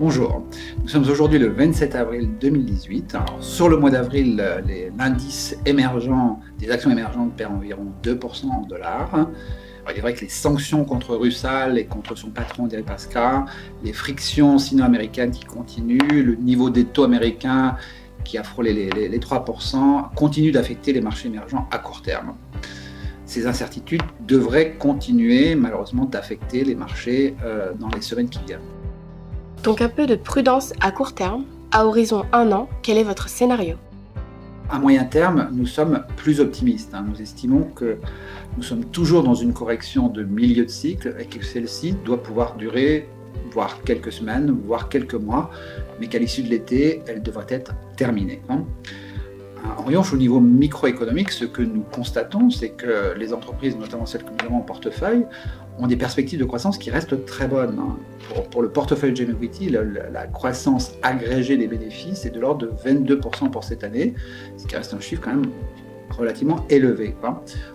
Bonjour, nous sommes aujourd'hui le 27 avril 2018. Alors, sur le mois d'avril, l'indice émergent des actions émergentes perd environ 2% en dollars. Alors, il est vrai que les sanctions contre Rusal et contre son patron Deripaska, les frictions sino-américaines qui continuent, le niveau des taux américains qui a frôlé les 3%, continuent d'affecter les marchés émergents à court terme. Ces incertitudes devraient continuer malheureusement d'affecter les marchés dans les semaines qui viennent. Donc un peu de prudence à court terme, à horizon 1 an, quel est votre scénario ? À moyen terme, nous sommes plus optimistes. Nous estimons que nous sommes toujours dans une correction de milieu de cycle et que celle-ci doit pouvoir durer, voire quelques semaines, voire quelques mois, mais qu'à l'issue de l'été, elle devrait être terminée. En revanche, au niveau microéconomique, ce que nous constatons, c'est que les entreprises, notamment celles que nous avons en portefeuille, ont des perspectives de croissance qui restent très bonnes. Pour le portefeuille GEM Equity, la croissance agrégée des bénéfices est de l'ordre de 22% pour cette année, ce qui reste un chiffre quand même relativement élevé.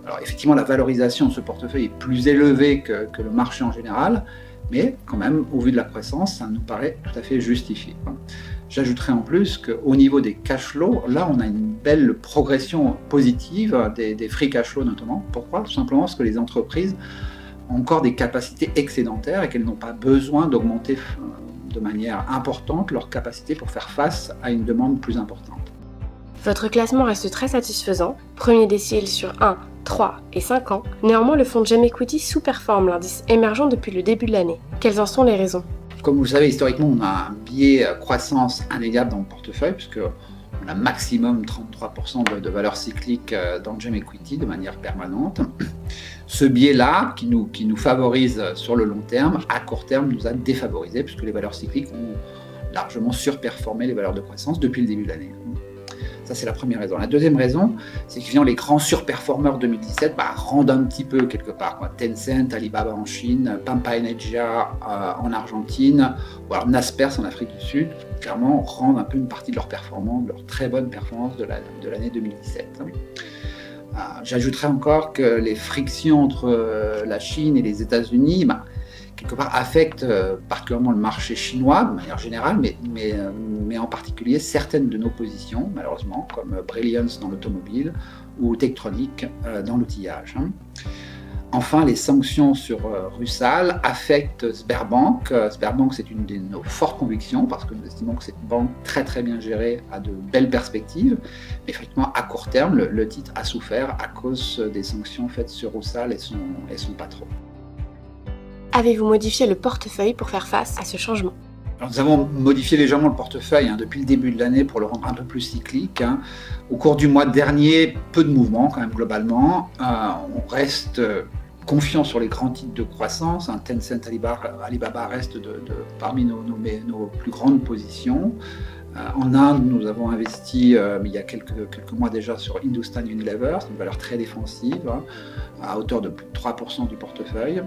Alors effectivement, la valorisation de ce portefeuille est plus élevée que le marché en général, mais quand même, au vu de la croissance, ça nous paraît tout à fait justifié. J'ajouterai en plus qu'au niveau des cash flows, là on a une belle progression positive des free cash flows notamment. Pourquoi ? Tout simplement parce que les entreprises ont encore des capacités excédentaires et qu'elles n'ont pas besoin d'augmenter de manière importante leur capacité pour faire face à une demande plus importante. Votre classement reste très satisfaisant, premier décile sur 1, 3 et 5 ans. Néanmoins, le fonds GEM Equity sous-performe l'indice émergent depuis le début de l'année. Quelles en sont les raisons ? Comme vous le savez, historiquement, on a un biais croissance indéniable dans le portefeuille, puisqu'on a maximum 33% de valeur cyclique dans le GEM Equity de manière permanente. Ce biais-là, qui nous favorise sur le long terme, à court terme, nous a défavorisés, puisque les valeurs cycliques ont largement surperformé les valeurs de croissance depuis le début de l'année. Ça, c'est la première raison. La deuxième raison, c'est que les grands surperformeurs 2017 rendent un petit peu quelque part. Tencent, Alibaba en Chine, Pampa Energia en Argentine, ou alors Naspers en Afrique du Sud, clairement rendent un peu une partie de leur performance, de leur très bonne performance de l'année 2017. J'ajouterais encore que les frictions entre la Chine et les États-Unis, quelque part affectent particulièrement le marché chinois de manière générale, mais en particulier certaines de nos positions, malheureusement, comme Brilliance dans l'automobile ou Tektronix dans l'outillage. Enfin, les sanctions sur Rusal affectent Sberbank. Sberbank, c'est une de nos fortes convictions parce que nous estimons que cette banque très très bien gérée a de belles perspectives. Mais effectivement, à court terme, le titre a souffert à cause des sanctions faites sur Rusal et son patron. Avez-vous modifié le portefeuille pour faire face à ce changement ? Alors, nous avons modifié légèrement le portefeuille depuis le début de l'année pour le rendre un peu plus cyclique. Au cours du mois dernier, peu de mouvements quand même globalement. On reste confiant sur les grands titres de croissance. Tencent, Alibaba reste parmi nos plus grandes positions. En Inde, nous avons investi il y a quelques mois déjà sur Hindustan Unilever, c'est une valeur très défensive, à hauteur de plus de 3% du portefeuille.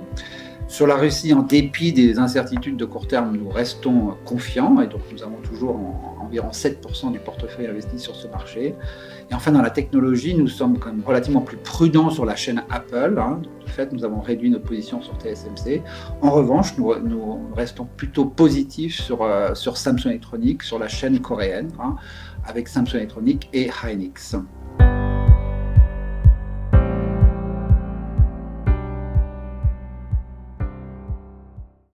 Sur la Russie, en dépit des incertitudes de court terme, nous restons confiants et donc nous avons toujours environ 7% du portefeuille investi sur ce marché. Et enfin, dans la technologie, nous sommes quand même relativement plus prudents sur la chaîne Apple. De fait, nous avons réduit notre position sur TSMC. En revanche, nous restons plutôt positifs sur Samsung Electronics, sur la chaîne coréenne, avec Samsung Electronics et Hynix.